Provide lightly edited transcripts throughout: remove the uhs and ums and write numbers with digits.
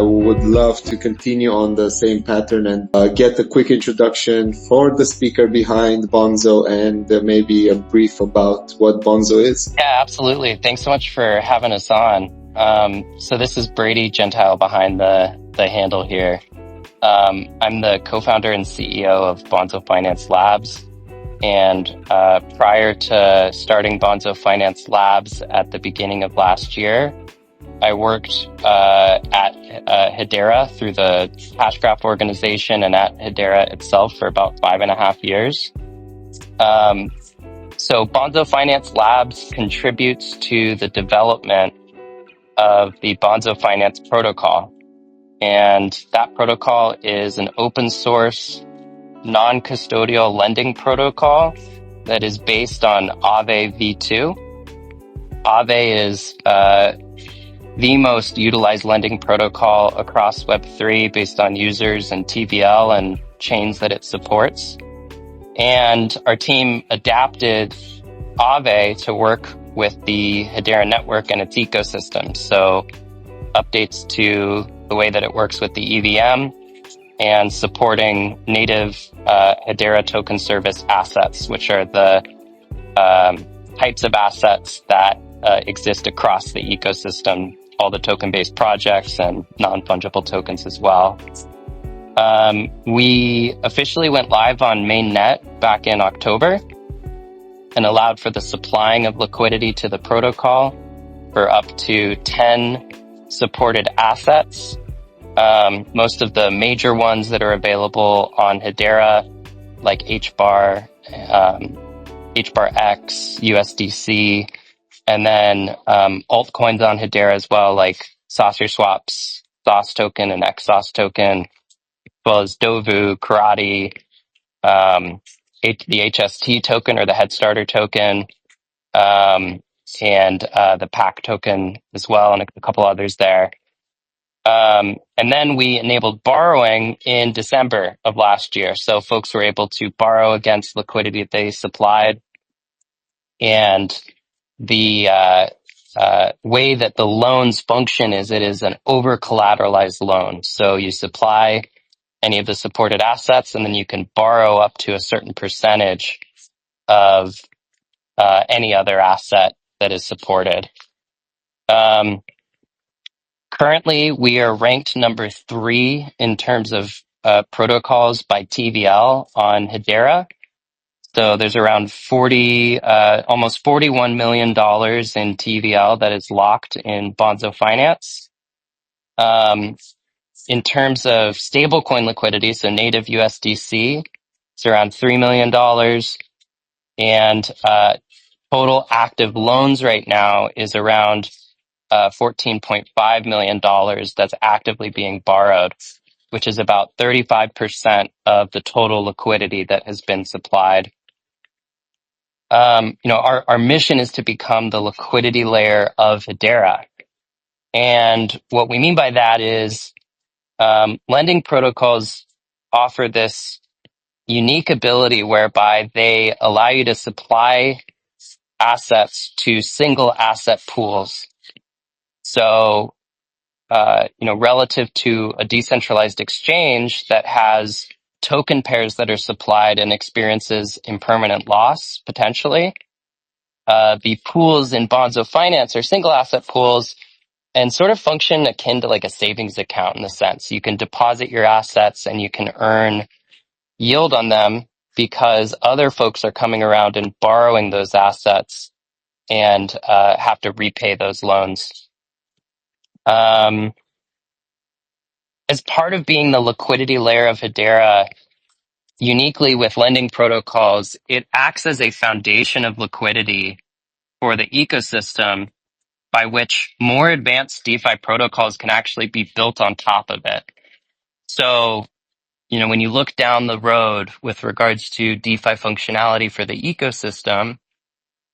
would love to continue on the same pattern and get a quick introduction for the speaker behind Bonzo and maybe a brief about what Bonzo is. Yeah, absolutely. Thanks so much for having us on. So this is Brady Gentile behind the handle here. I'm the co-founder and CEO of Bonzo Finance Labs. And prior to starting Bonzo Finance Labs at the beginning of last year, I worked at Hedera through the Hashgraph organization and at Hedera itself for about 5.5 years. So Bonzo Finance Labs contributes to the development of the Bonzo Finance protocol. And that protocol is an open source, non-custodial lending protocol that is based on Aave v2. Aave is the most utilized lending protocol across Web3 based on users and TVL and chains that it supports. And our team adapted Aave to work with the Hedera network and its ecosystem. So updates to the way that it works with the EVM and supporting native Hedera token service assets, which are the types of assets that exist across the ecosystem, all the token-based projects and non-fungible tokens as well. We officially went live on mainnet back in October and allowed for the supplying of liquidity to the protocol for up to 10 supported assets. Most of the major ones that are available on Hedera, like HBAR, HBAR-X, USDC, and then altcoins on Hedera as well, like Saucer Swaps, SOS token, and XSauce token, as well as Dovu, Karate, the HST token or the Headstarter token, and the PAC token as well, and a couple others there. And then we enabled borrowing in December of last year. So folks were able to borrow against liquidity that they supplied. And the way that the loans function is it is an over-collateralized loan. So you supply any of the supported assets, and then you can borrow up to a certain percentage of any other asset that is supported. Currently, we are ranked number 3 in terms of protocols by TVL on Hedera. So there's around almost $41 million in TVL that is locked in Bonzo Finance. In terms of stablecoin liquidity, so native USDC, it's around $3 million. And total active loans right now is around $14.5 million that's actively being borrowed, which is about 35% of the total liquidity that has been supplied. Our mission is to become the liquidity layer of Hedera. And what we mean by that is lending protocols offer this unique ability whereby they allow you to supply assets to single asset pools. So, relative to a decentralized exchange that has token pairs that are supplied and experiences impermanent loss, potentially, the pools in Bonzo Finance are single asset pools and sort of function akin to like a savings account in the sense you can deposit your assets and you can earn yield on them because other folks are coming around and borrowing those assets and have to repay those loans. As part of being the liquidity layer of Hedera, uniquely with lending protocols, it acts as a foundation of liquidity for the ecosystem by which more advanced DeFi protocols can actually be built on top of it. So, when you look down the road with regards to DeFi functionality for the ecosystem,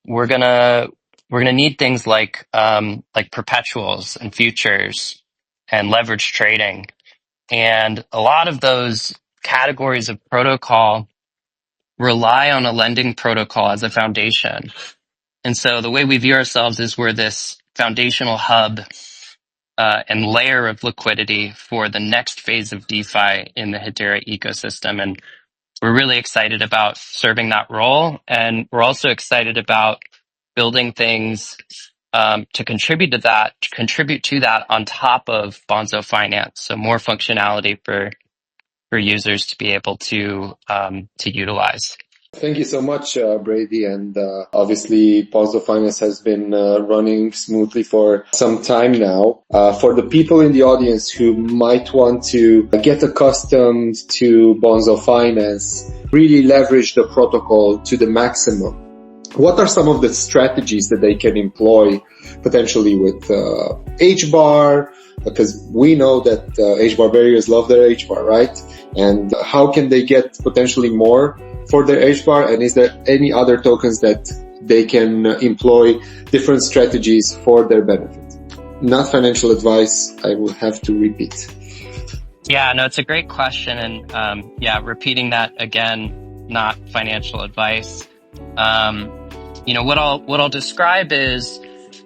we're gonna need things like perpetuals and futures and leverage trading. And a lot of those categories of protocol rely on a lending protocol as a foundation. And so the way we view ourselves is we're this foundational hub and layer of liquidity for the next phase of DeFi in the Hedera ecosystem. And we're really excited about serving that role. And we're also excited about building things to contribute to that on top of Bonzo Finance. So more functionality for users to be able to utilize. Thank you so much, Brady. And obviously, Bonzo Finance has been running smoothly for some time now. For the people in the audience who might want to get accustomed to Bonzo Finance, really leverage the protocol to the maximum, what are some of the strategies that they can employ potentially with HBAR? Because we know that HBAR barriers love their HBAR, right? And how can they get potentially more for their HBAR? And is there any other tokens that they can employ different strategies for their benefit? Not financial advice, I will have to repeat. Yeah, no, it's a great question. And repeating that again, not financial advice. What I'll describe is,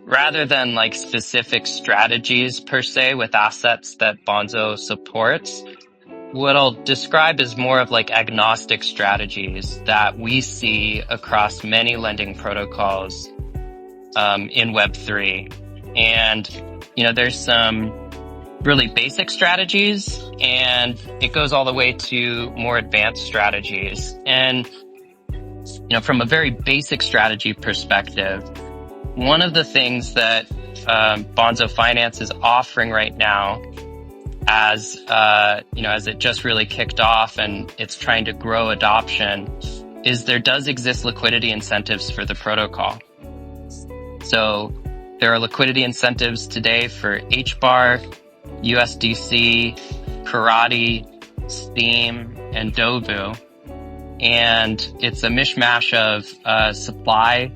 rather than like specific strategies per se with assets that Bonzo supports, what I'll describe is more of like agnostic strategies that we see across many lending protocols in Web3. And, there's some really basic strategies, and it goes all the way to more advanced strategies. And, from a very basic strategy perspective, one of the things that Bonzo Finance is offering right now, as it just really kicked off and it's trying to grow adoption, is there does exist liquidity incentives for the protocol. So there are liquidity incentives today for HBAR, USDC, Karate, Steam, and Dovu. And it's a mishmash of supply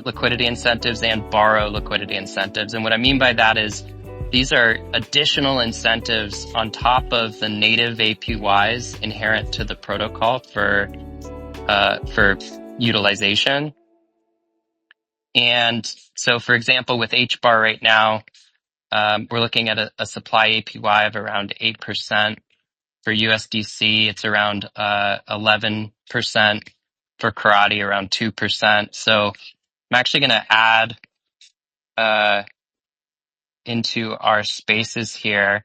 liquidity incentives and borrow liquidity incentives. And what I mean by that is these are additional incentives on top of the native APYs inherent to the protocol for utilization. And so, for example, with HBAR right now, we're looking at a supply APY of around 8%. For USDC, it's around 11%. For Karate, around 2%. So I'm actually going to add into our spaces here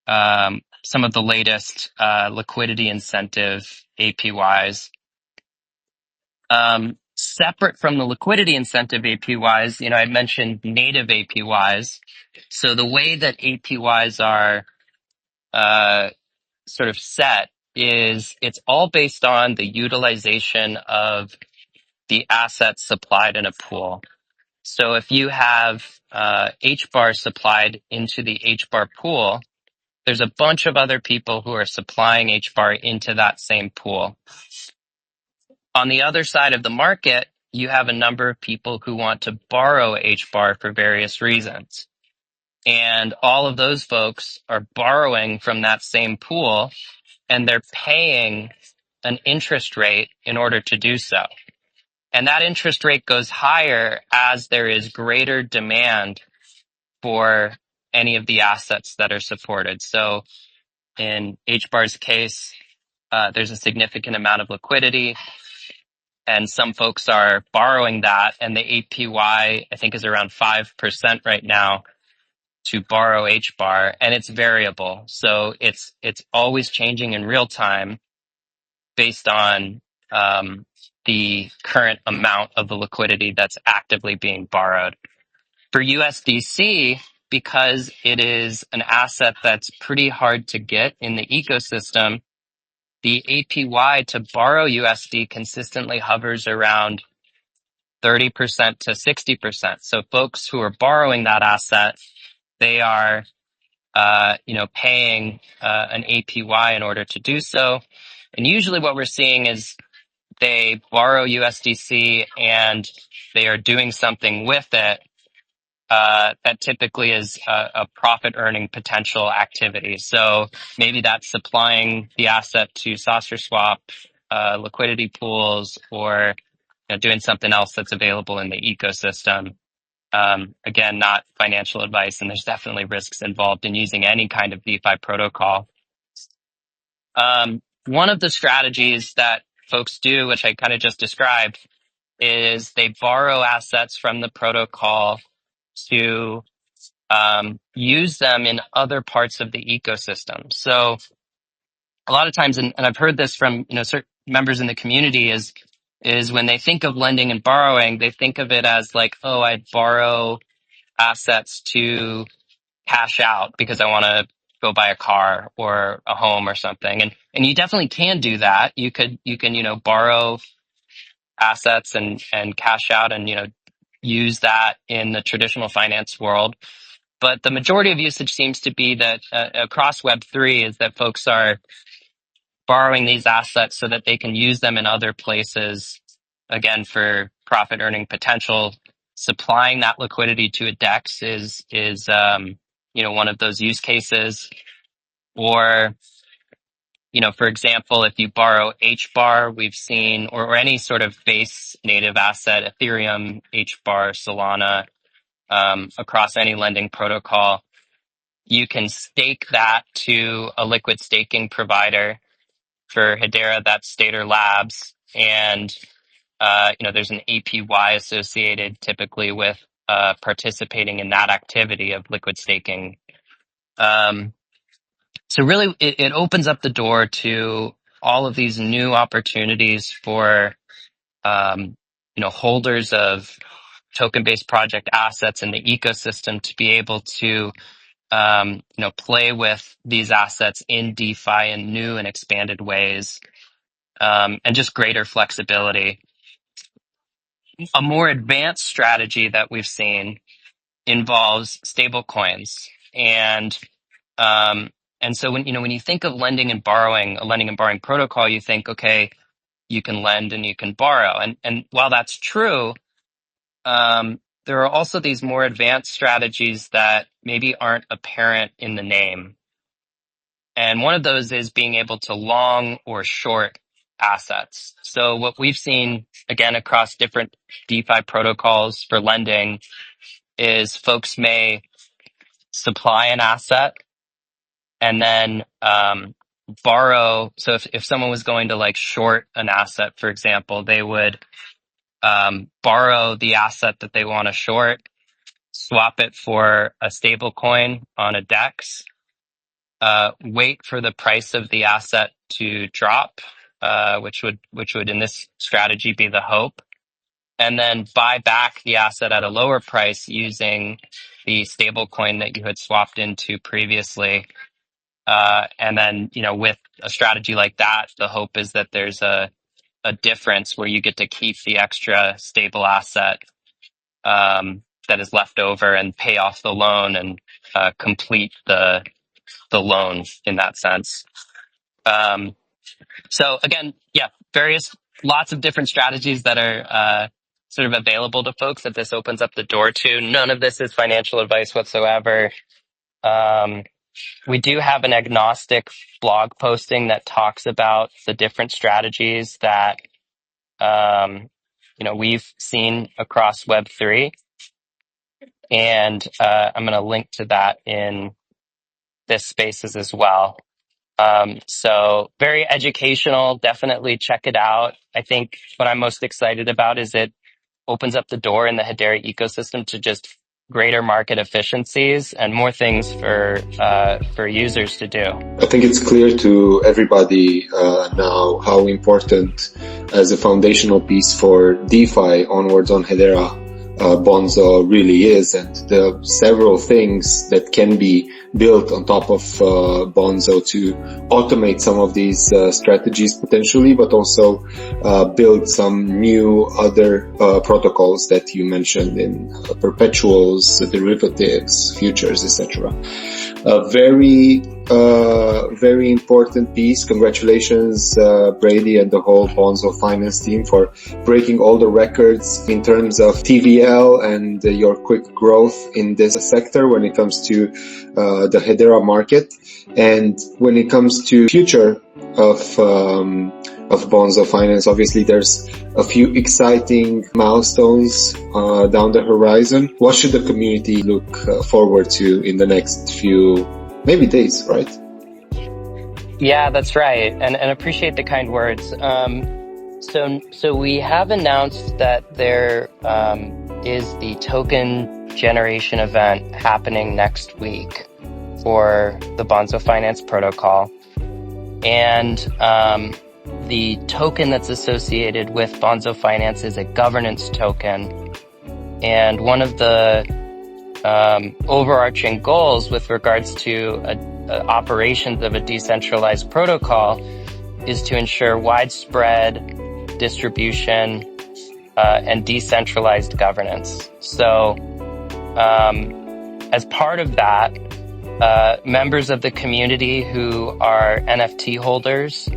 some of the latest liquidity incentive APYs. Separate from the liquidity incentive APYs, I mentioned native APYs. So the way that APYs are sort of set is it's all based on the utilization of the assets supplied in a pool. So if you have HBAR supplied into the HBAR pool, there's a bunch of other people who are supplying HBAR into that same pool. On the other side of the market, you have a number of people who want to borrow HBAR for various reasons. And all of those folks are borrowing from that same pool, and they're paying an interest rate in order to do so. And that interest rate goes higher as there is greater demand for any of the assets that are supported. So in HBAR's case, there's a significant amount of liquidity, and some folks are borrowing that, and the APY, I think, is around 5% right now to borrow HBAR, and it's variable. So it's always changing in real time based on the current amount of the liquidity that's actively being borrowed. For USDC, because it is an asset that's pretty hard to get in the ecosystem, the APY to borrow USD consistently hovers around 30% to 60%. So folks who are borrowing that asset, they are paying an APY in order to do so. And usually what we're seeing is they borrow USDC and they are doing something with it that typically is a profit earning potential activity. So maybe that's supplying the asset to saucer swap liquidity pools, or doing something else that's available in the ecosystem. Again, not financial advice, and there's definitely risks involved in using any kind of DeFi protocol. One of the strategies that folks do, which I kind of just described, is they borrow assets from the protocol to use them in other parts of the ecosystem. So a lot of times, and I've heard this from certain members in the community, is when they think of lending and borrowing, they think of it as like, oh, I'd borrow assets to cash out because I want to go buy a car or a home or something. And you definitely can do that. You can borrow assets and cash out and use that in the traditional finance world. But the majority of usage seems to be that across Web3 is that folks are borrowing these assets so that they can use them in other places, again, for profit earning potential. Supplying that liquidity to a DEX is one of those use cases. Or, for example, if you borrow HBAR, we've seen, or any sort of base native asset, Ethereum, HBAR, Solana, across any lending protocol, you can stake that to a liquid staking provider. For Hedera, that's Stater Labs, and there's an APY associated typically with participating in that activity of liquid staking. So really, it opens up the door to all of these new opportunities for holders of token-based project assets in the ecosystem to be able to play with these assets in DeFi in new and expanded ways, and just greater flexibility. A more advanced strategy that we've seen involves stable coins. And so when you think of lending and borrowing, a lending and borrowing protocol, you think, okay, you can lend and you can borrow. And while that's true, there are also these more advanced strategies that maybe aren't apparent in the name. And one of those is being able to long or short assets. So what we've seen, again, across different DeFi protocols for lending is folks may supply an asset and then borrow. So if someone was going to like short an asset, for example, they would borrow the asset that they want to short, swap it for a stable coin on a DEX, wait for the price of the asset to drop, which would in this strategy be the hope, and then buy back the asset at a lower price using the stable coin that you had swapped into previously. And then, with a strategy like that, the hope is that there's a difference where you get to keep the extra stable asset that is left over and pay off the loan and complete the loan in that sense. So again, yeah, lots of different strategies that are sort of available to folks that this opens up the door to. None of this is financial advice whatsoever. We do have an agnostic blog posting that talks about the different strategies that we've seen across Web3, and I'm going to link to that in this spaces as well. So very educational. Definitely check it out. I think what I'm most excited about is it opens up the door in the Hedera ecosystem to just greater market efficiencies and more things for users to do. I think it's clear to everybody now how important as a foundational piece for DeFi onwards on Hedera Bonzo really is, and the several things that can be built on top of Bonzo to automate some of these strategies potentially, but also build some new other protocols that you mentioned in perpetuals, derivatives, futures, etc. Very important piece. Congratulations, Brady and the whole Bonzo Finance team for breaking all the records in terms of TVL and your quick growth in this sector when it comes to the Hedera market. And when it comes to future of of Bonzo Finance. Obviously, there's a few exciting milestones down the horizon. What should the community look forward to in the next few, maybe days, right? Yeah, that's right. And appreciate the kind words. So we have announced that there is the token generation event happening next week for the Bonzo Finance protocol. And the token that's associated with Bonzo Finance is a governance token. And one of the overarching goals with regards to operations of a decentralized protocol is to ensure widespread distribution and decentralized governance. So as part of that, members of the community who are NFT holders,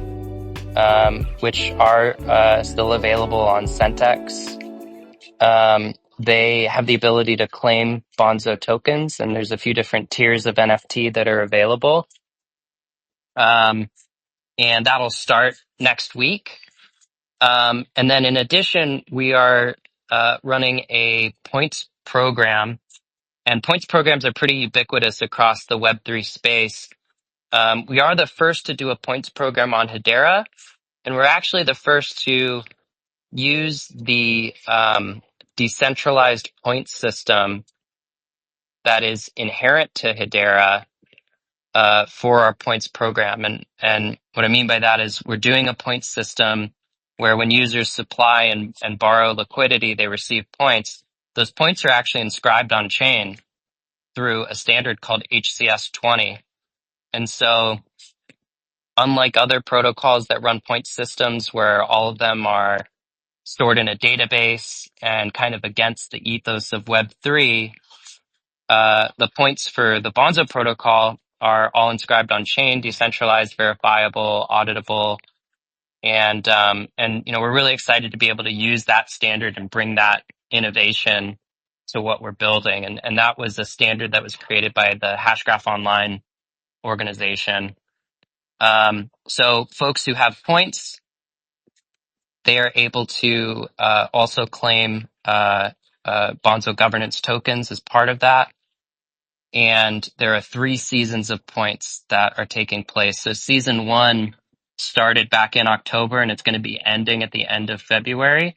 which are still available on Centex, they have the ability to claim Bonzo tokens, and there's a few different tiers of NFT that are available. And that'll start next week. And then in addition, we are running a points program, and points programs are pretty ubiquitous across the Web3 space. We are the first to do a points program on Hedera, and we're actually the first to use the decentralized points system that is inherent to Hedera for our points program. And what I mean by that is we're doing a points system where when users supply and borrow liquidity, they receive points. Those points are actually inscribed on chain through a standard called HCS20. And so unlike other protocols that run point systems where all of them are stored in a database and kind of against the ethos of Web3, the points for the Bonzo protocol are all inscribed on chain, decentralized, verifiable, auditable, and we're really excited to be able to use that standard and bring that innovation to what we're building. And that was a standard that was created by the Hashgraph Online organization. So folks who have points, they are able to also claim Bonzo governance tokens as part of that. And there are 3 seasons of points that are taking place. So season 1 started back in October, and it's going to be ending at the end of February.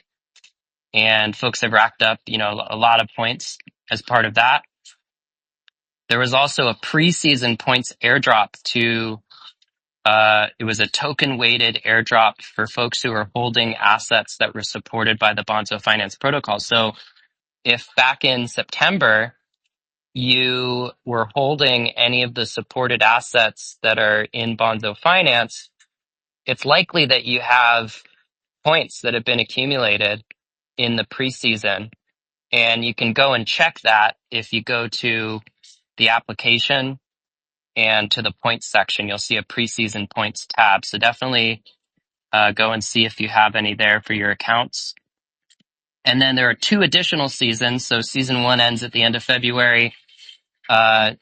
And folks have racked up, a lot of points as part of that. There was also a pre-season points airdrop it was a token-weighted airdrop for folks who are holding assets that were supported by the Bonzo Finance protocol. So if back in September, you were holding any of the supported assets that are in Bonzo Finance, it's likely that you have points that have been accumulated in the preseason. And you can go and check that if you go to the application and to the points section. You'll see a preseason points tab. So definitely go and see if you have any there for your accounts. And then there are 2 additional seasons. So season 1 ends at the end of February.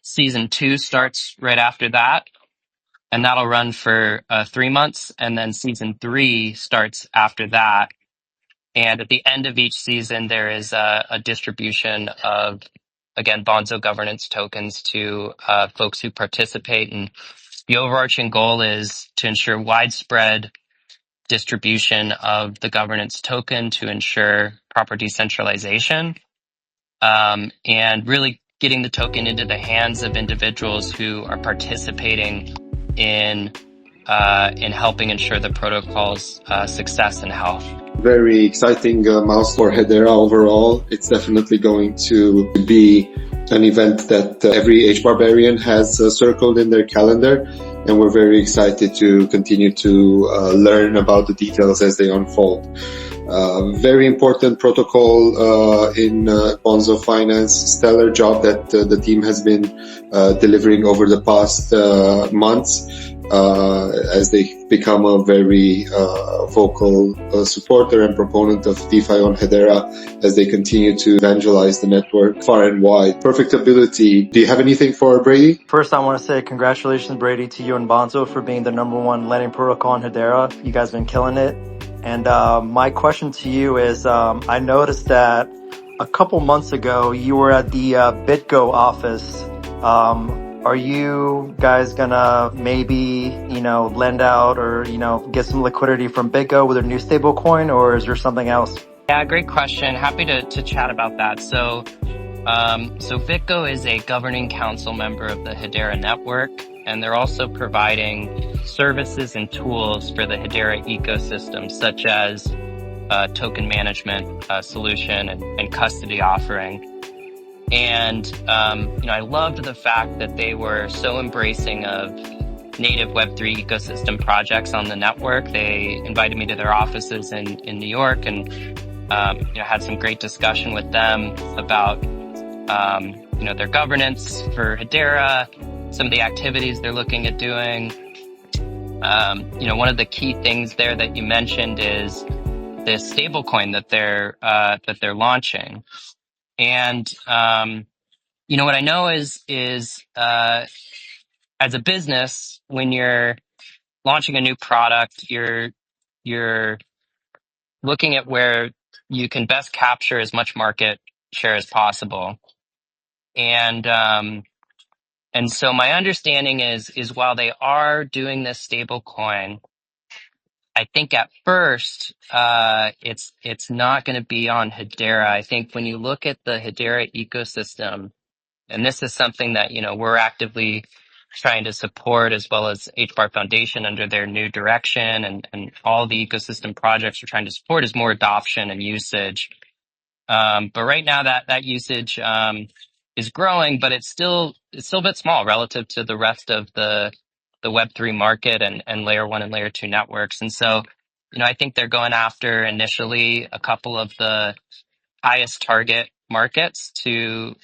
Season 2 starts right after that, and that'll run for 3 months. And then season 3 starts after that. And at the end of each season, there is a distribution of, again, Bonzo governance tokens to folks who participate. And the overarching goal is to ensure widespread distribution of the governance token to ensure proper decentralization, and really getting the token into the hands of individuals who are participating in helping ensure the protocol's success and health. Very exciting milestone for Hedera overall. It's definitely going to be an event that every HBAR has circled in their calendar, and we're very excited to continue to learn about the details as they unfold. Very important protocol in Bonzo Finance. Stellar job that the team has been delivering over the past months. as they become a very vocal supporter and proponent of DeFi on Hedera, as they continue to evangelize the network far and wide. Perfectability. Do you have anything for Brady? First, I want to say congratulations, Brady, to you and Bonzo for being the #1 lending protocol in Hedera. You guys been killing it. And my question to you is, I noticed that a couple months ago you were at the BitGo office. Are you guys gonna maybe, lend out or, get some liquidity from BitGo with a new stablecoin, or is there something else? Yeah, great question. Happy to chat about that. So BitGo is a governing council member of the Hedera network, and they're also providing services and tools for the Hedera ecosystem, such as token management solution and custody offering. And I loved the fact that they were so embracing of native Web3 ecosystem projects on the network. They invited me to their offices in New York, and had some great discussion with them about their governance for Hedera, some of the activities they're looking at doing. One of the key things there that you mentioned is this stablecoin that they're launching. And what I know is as a business, when you're launching a new product, you're looking at where you can best capture as much market share as possible. And so my understanding is while they are doing this stable coin, I think at first it's not going to be on Hedera. I think when you look at the Hedera ecosystem, and this is something that we're actively trying to support, as well as HBAR Foundation under their new direction, and all the ecosystem projects we're trying to support, is more adoption and usage. But right now that usage is growing, but it's still a bit small relative to the rest of the Web3 market and layer 1 and layer 2 networks. And so, I think they're going after initially a couple of the highest target markets to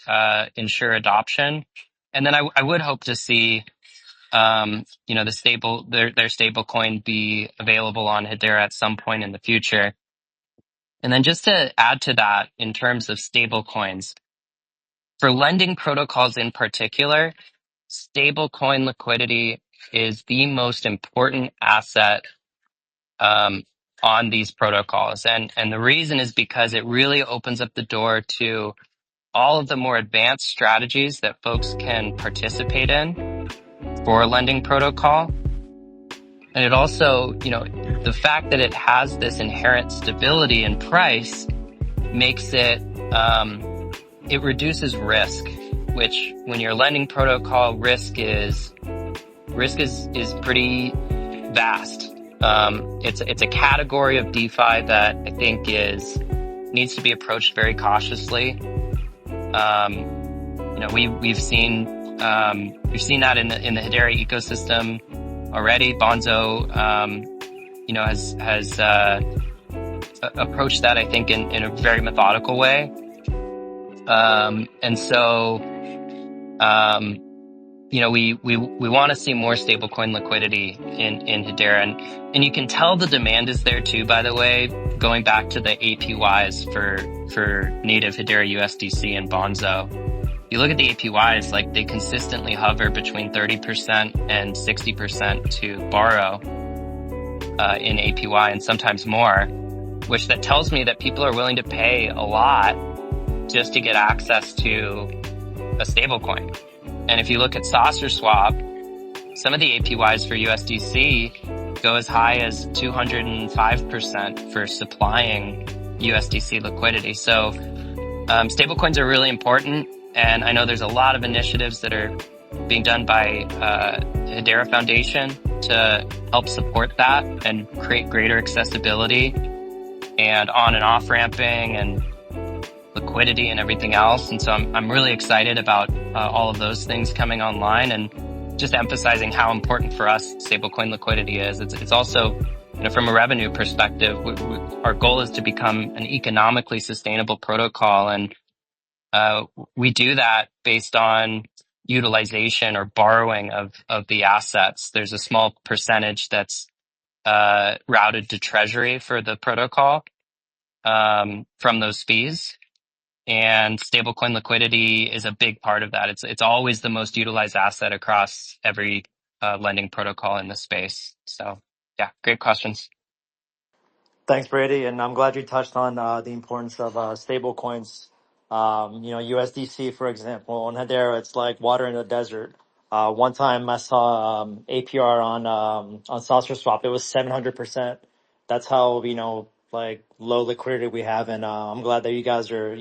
ensure adoption. And then I would hope to see their stable coin be available on Hedera at some point in the future. And then just to add to that, in terms of stable coins, for lending protocols in particular, stablecoin liquidity is the most important asset on these protocols. And the reason is because it really opens up the door to all of the more advanced strategies that folks can participate in for a lending protocol. And it also, the fact that it has this inherent stability in price makes it, it reduces risk, which when you're lending protocol, risk is pretty vast. It's a category of DeFi that I think needs to be approached very cautiously. We've seen that in the Hedera ecosystem already. Bonzo, has approached that, I think, in a very methodical way. And so, we want to see more stablecoin liquidity in Hedera, and you can tell the demand is there too. By the way, going back to the APYs for native Hedera USDC and Bonzo, you look at the APYs, like they consistently hover between 30% and 60% to borrow in APY, and sometimes more, which that tells me that people are willing to pay a lot just to get access to a stablecoin. And if you look at Saucer Swap, some of the APYs for USDC go as high as 205% for supplying USDC liquidity. So stablecoins are really important, and I know there's a lot of initiatives that are being done by Hedera Foundation to help support that and create greater accessibility and on and off ramping and liquidity and everything else. And so I'm really excited about all of those things coming online, and just emphasizing how important for us stablecoin liquidity is. It's also, from a revenue perspective, our goal is to become an economically sustainable protocol, and we do that based on utilization or borrowing of the assets. There's a small percentage that's routed to treasury for the protocol from those fees. And stablecoin liquidity is a big part of that. It's always the most utilized asset across every lending protocol in the space. So yeah, great questions. Thanks, Brady, and I'm glad you touched on the importance of stable coins. USDC, for example, on Hedera, it's like water in the desert. One time I saw APR on Saucer Swap, it was 700%. That's how like low liquidity we have, and I'm glad that you guys are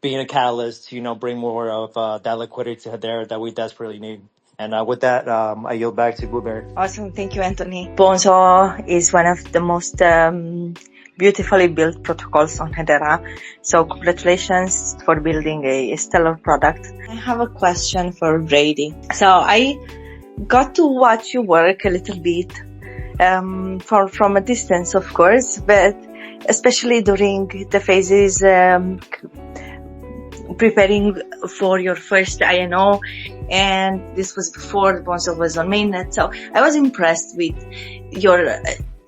being a catalyst to bring more of that liquidity to Hedera that we desperately need. And with that, I yield back to Blueberry. Awesome. Thank you, Anthony. Bonzo is one of the most beautifully built protocols on Hedera. So congratulations for building a stellar product. I have a question for Brady. So I got to watch you work a little bit from a distance, of course, but especially during the phases preparing for your first INO, and this was before Bonzo was on mainnet. So I was impressed with your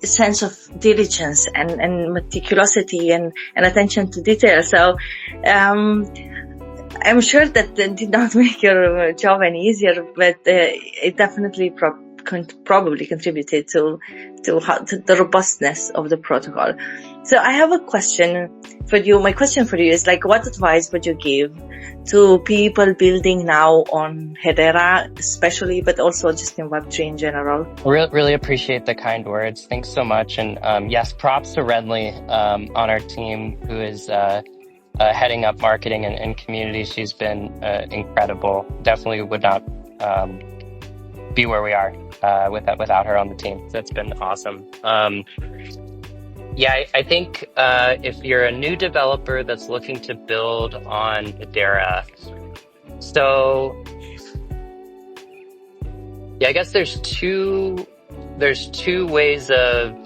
sense of diligence and meticulosity and attention to detail. So I'm sure that did not make your job any easier, but it definitely probably contributed to the robustness of the protocol. So I have a question for you. My question for you is what advice would you give to people building now on Hedera, especially, but also just in Web3 in general? Really appreciate the kind words. Thanks so much. And yes, props to Renly on our team, who is heading up marketing and community. She's been incredible. Definitely would not be where we are without her on the team. So it's been awesome. I think if you're a new developer that's looking to build on Hedera, so I guess there's two ways of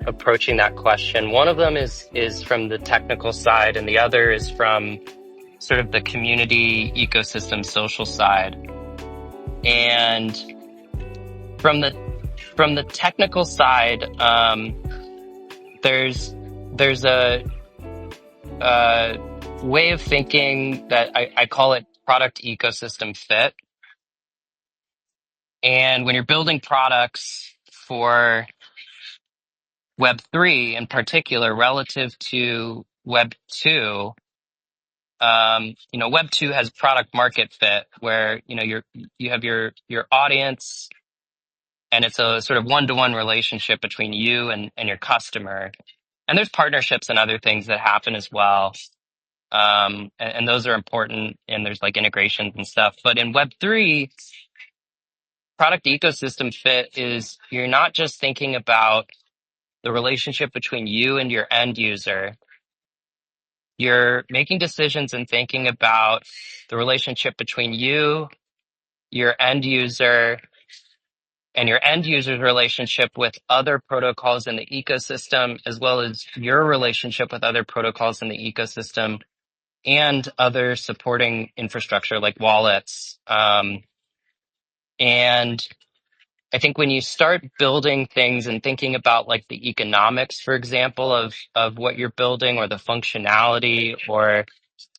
approaching that question. One of them is from the technical side, and the other is from sort of the community ecosystem social side. And from the technical side, there's a way of thinking that I call it product ecosystem fit. And when you're building products for Web3 in particular, relative to Web 2, Web 2 has product market fit, where you have your audience, and it's a sort of one-to-one relationship between you and your customer. And there's partnerships and other things that happen as well. And those are important, and there's integrations and stuff. But in Web3, product ecosystem fit is you're not just thinking about the relationship between you and your end user. You're making decisions and thinking about the relationship between you, your end user, and your end user's relationship with other protocols in the ecosystem, as well as your relationship with other protocols in the ecosystem and other supporting infrastructure like wallets. And I think when you start building things and thinking about the economics, for example, of what you're building, or the functionality, or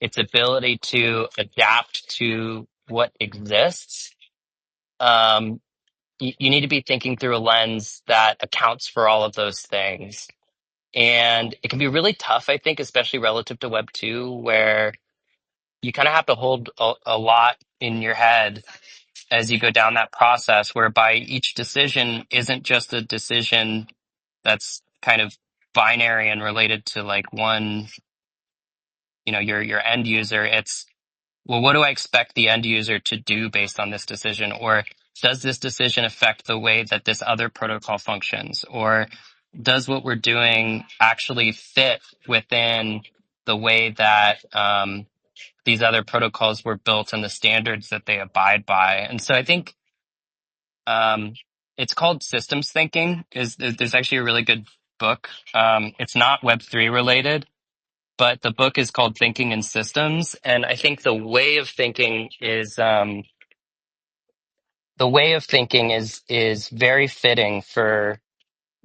its ability to adapt to what exists, you need to be thinking through a lens that accounts for all of those things. And it can be really tough, I think, especially relative to Web 2, where you kind of have to hold a lot in your head as you go down that process, whereby each decision isn't just a decision that's kind of binary and related to one, your end user. It's, well, what do I expect the end user to do based on this decision? Or does this decision affect the way that this other protocol functions? Or does what we're doing actually fit within the way that these other protocols were built and the standards that they abide by? And so I think it's called systems thinking. There's actually a really good book. It's not Web3 related, but the book is called Thinking in Systems. And I think the way of thinking is the way of thinking is very fitting for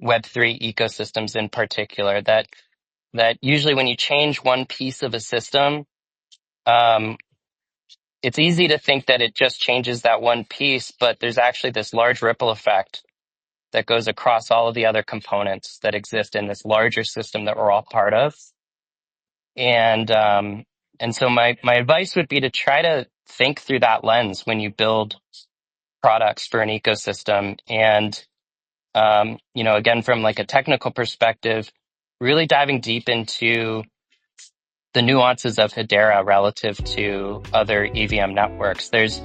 Web3 ecosystems in particular. That usually when you change one piece of a system, um, it's easy to think that it just changes that one piece, but there's actually this large ripple effect that goes across all of the other components that exist in this larger system that we're all part of. And so my advice would be to try to think through that lens when you build products for an ecosystem. And again, from like a technical perspective, really diving deep into the nuances of Hedera relative to other EVM networks. There's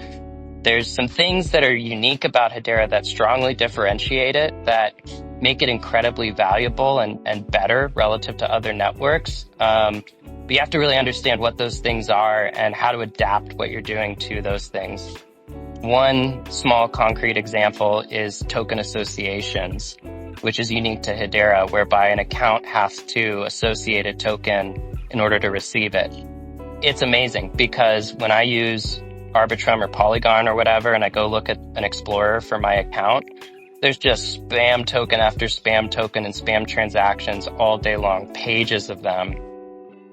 some things that are unique about Hedera that strongly differentiate it, that make it incredibly valuable and better relative to other networks. But you have to really understand what those things are and how to adapt what you're doing to those things. One small concrete example is token associations, which is unique to Hedera, whereby an account has to associate a token in order to receive it. It's amazing because when I use Arbitrum or Polygon or whatever, and I go look at an Explorer for my account, there's just spam token after spam token and spam transactions all day long, pages of them.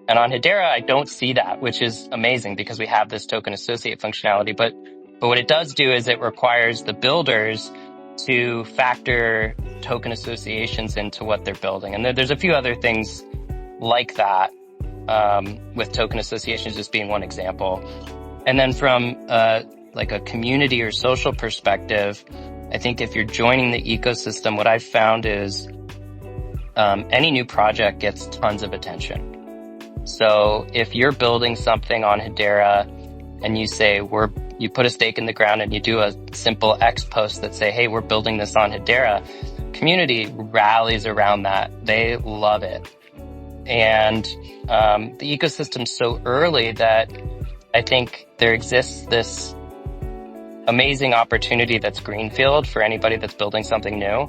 And on Hedera, I don't see that, which is amazing because we have this token associate functionality. But what it does do is it requires the builders to factor token associations into what they're building. And there's a few other things like that, with token associations just being one example. And then from like a community or social perspective, I think if you're joining the ecosystem, what I've found is any new project gets tons of attention. So if you're building something on Hedera and you say you put a stake in the ground and you do a simple X post that say, hey, we're building this on Hedera, community rallies around that. They love it. And the ecosystem's so early that I think there exists this amazing opportunity that's greenfield for anybody that's building something new,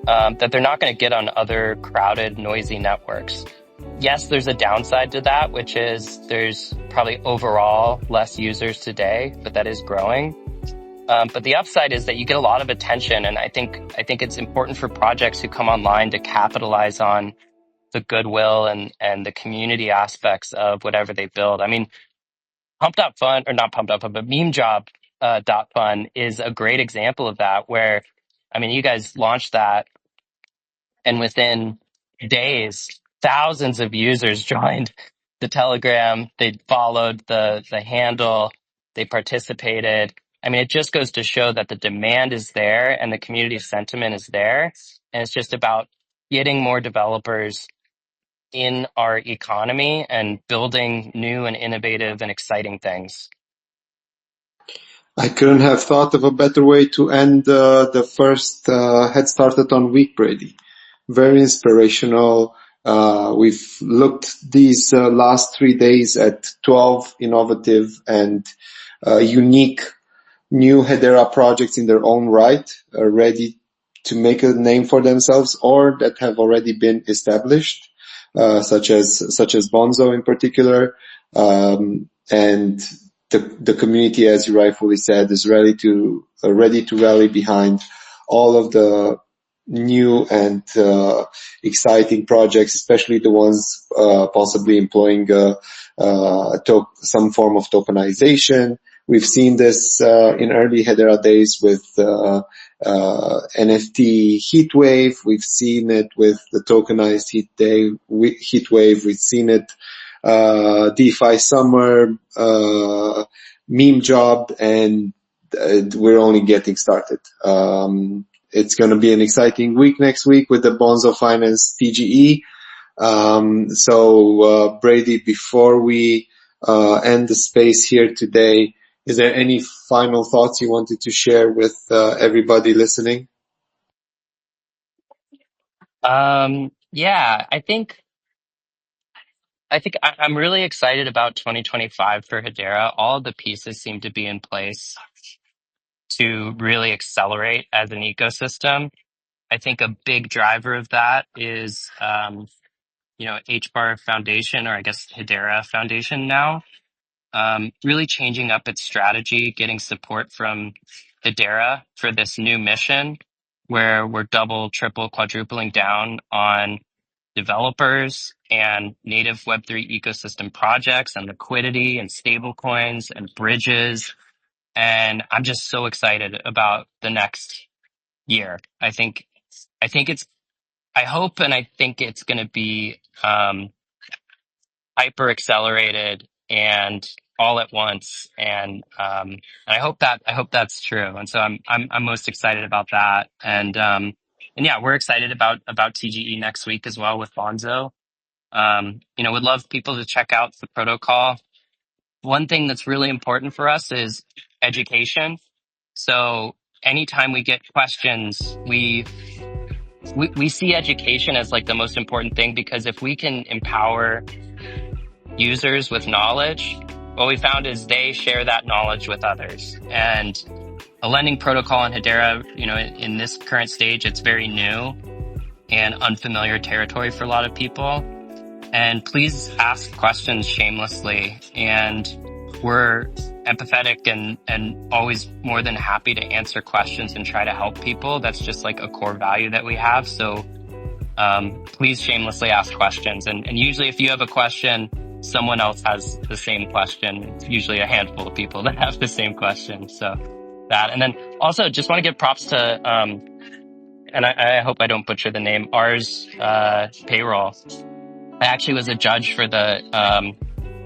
that they're not going to get on other crowded, noisy networks. Yes, there's a downside to that, which is there's probably overall less users today, but that is growing. But the upside is that you get a lot of attention, and I think it's important for projects who come online to capitalize on the goodwill and the community aspects of whatever they build. I mean, Pump.Fun, or not Pump.Fun, but MemeJob.Fun is a great example of that, where, I mean, you guys launched that, and within days, thousands of users joined the Telegram. They followed the handle. They participated. I mean, it just goes to show that the demand is there and the community sentiment is there. And it's just about getting more developers in our economy and building new and innovative and exciting things. I couldn't have thought of a better way to end the first HeadStartaThon week, Brady. Very inspirational. We've looked these last 3 days at 12 innovative and unique new Hedera projects in their own right, ready to make a name for themselves or that have already been established, such as Bonzo in particular. And the community, as you rightfully said, is ready to rally behind all of the new and exciting projects, especially the ones possibly employing some form of tokenization. We've seen this in early Hedera days with NFT Heatwave. We've seen it with the tokenized Heatwave. We've seen it DeFi Summer, Meme Job, and we're only getting started. It's going to be an exciting week next week with the Bonzo Finance TGE. So Brady, before we end the space here today, is there any final thoughts you wanted to share with everybody listening? Yeah, I think I'm really excited about 2025 for Hedera. All of the pieces seem to be in place to really accelerate as an ecosystem. I think a big driver of that is, HBAR Foundation, or I guess Hedera Foundation now, really changing up its strategy, getting support from Hedera for this new mission where we're double, triple, quadrupling down on developers and native Web3 ecosystem projects and liquidity and stablecoins and bridges. And I'm just so excited about the next year. I hope and I think it's going to be hyper accelerated and all at once. And I hope that's true. And so I'm most excited about that. And yeah, we're excited about TGE next week as well with Bonzo. Would love people to check out the protocol. One thing that's really important for us is education. So anytime we get questions, we see education as like the most important thing, because if we can empower users with knowledge, what we found is they share that knowledge with others. And a lending protocol in Hedera, in this current stage, it's very new and unfamiliar territory for a lot of people. And please ask questions shamelessly. And we're empathetic and always more than happy to answer questions and try to help people. That's just like a core value that we have. So please shamelessly ask questions. And usually if you have a question, someone else has the same question. It's usually a handful of people that have the same question. So that. And then also just want to give props to, and I hope I don't butcher the name, Ars Payroll. I actually was a judge for the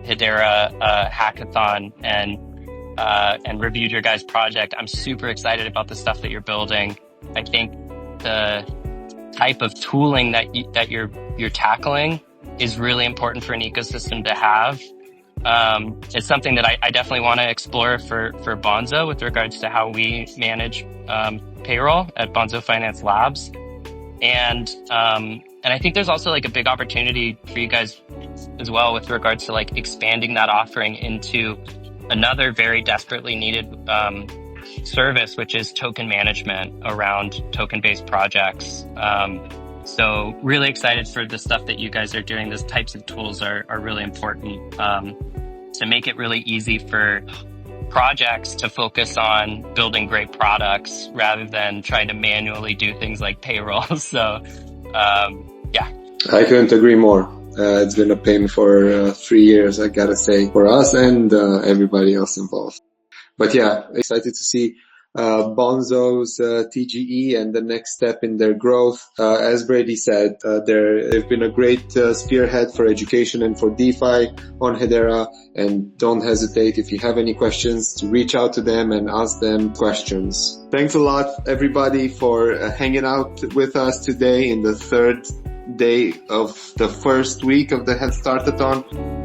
Hedera hackathon and reviewed your guys' project. I'm super excited about the stuff that you're building. I think the type of tooling that you're tackling is really important for an ecosystem to have. It's something that I definitely want to explore for Bonzo with regards to how we manage payroll at Bonzo Finance Labs. And I think there's also like a big opportunity for you guys as well with regards to like expanding that offering into another very desperately needed service, which is token management around token-based projects. So really excited for the stuff that you guys are doing. Those types of tools are really important to make it really easy for projects to focus on building great products rather than trying to manually do things like payroll. So, yeah. I couldn't agree more. It's been a pain for 3 years, I gotta say, for us and everybody else involved. But yeah, excited to see Bonzo's TGE and the next step in their growth. As Brady said, they've been a great spearhead for education and for DeFi on Hedera, and don't hesitate if you have any questions to reach out to them and ask them questions. Thanks a lot everybody for hanging out with us today in the third day of the first week of the HeadStartaThon.